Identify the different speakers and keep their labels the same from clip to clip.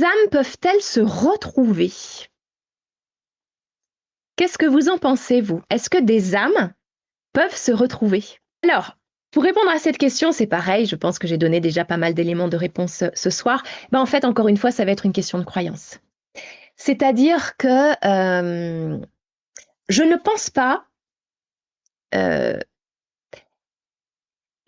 Speaker 1: des âmes peuvent-elles se retrouver? Qu'est-ce que vous en pensez, vous? Est-ce que des âmes peuvent se retrouver? Alors, pour répondre à cette question, c'est pareil, je pense que j'ai donné déjà pas mal d'éléments de réponse ce soir. En fait, encore une fois, ça va être une question de croyance. C'est-à-dire que je ne pense pas.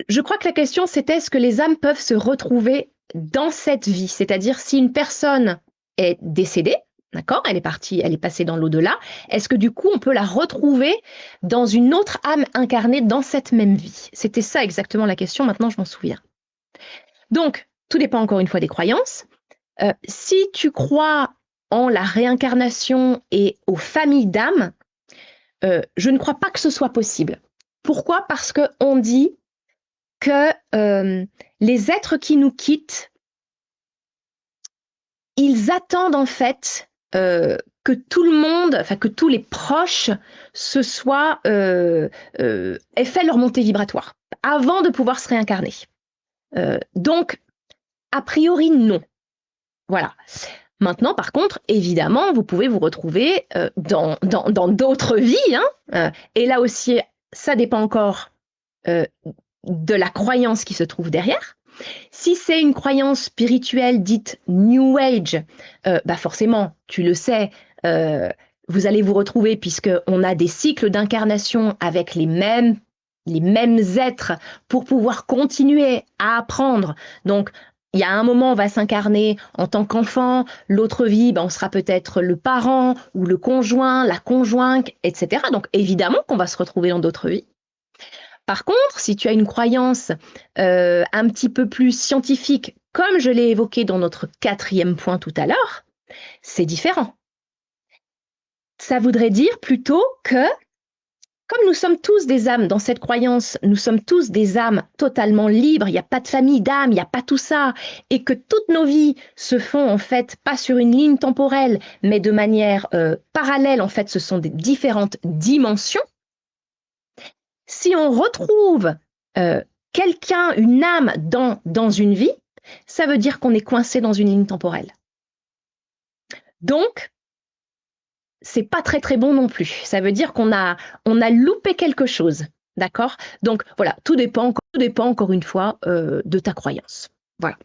Speaker 1: Je crois que la question, c'était est-ce que les âmes peuvent se retrouver dans cette vie? C'est-à-dire, si une personne est décédée, d'accord, elle est partie, elle est passée dans l'au-delà, est-ce que du coup, on peut la retrouver dans une autre âme incarnée dans cette même vie? C'était ça exactement la question, maintenant je m'en souviens. Donc, tout dépend encore une fois des croyances. Si tu crois en la réincarnation et aux familles d'âmes, je ne crois pas que ce soit possible. Pourquoi? Parce qu'on dit que les êtres qui nous quittent, ils attendent en fait que tout le monde, enfin que tous les proches aient fait leur montée vibratoire avant de pouvoir se réincarner. Donc, a priori, non. Voilà. Maintenant, par contre, évidemment, vous pouvez vous retrouver dans d'autres vies. Et là aussi, ça dépend encore de la croyance qui se trouve derrière. Si c'est une croyance spirituelle dite New Age, forcément, tu le sais, vous allez vous retrouver puisqu'on a des cycles d'incarnation avec les mêmes êtres pour pouvoir continuer à apprendre. Donc, il y a un moment, on va s'incarner en tant qu'enfant, l'autre vie, on sera peut-être le parent ou le conjoint, la conjointe, etc. Donc, évidemment qu'on va se retrouver dans d'autres vies. Par contre, si tu as une croyance un petit peu plus scientifique, comme je l'ai évoqué dans notre 4e point tout à l'heure, c'est différent. Ça voudrait dire plutôt que, comme nous sommes tous des âmes dans cette croyance, nous sommes tous des âmes totalement libres, il n'y a pas de famille d'âmes, il n'y a pas tout ça, et que toutes nos vies se font en fait pas sur une ligne temporelle, mais de manière parallèle, en fait, ce sont des différentes dimensions. Si on retrouve quelqu'un, une âme dans une vie, ça veut dire qu'on est coincé dans une ligne temporelle. Donc, c'est pas très très bon non plus. Ça veut dire qu'on a loupé quelque chose, d'accord? Donc voilà, tout dépend encore une fois de ta croyance. Voilà.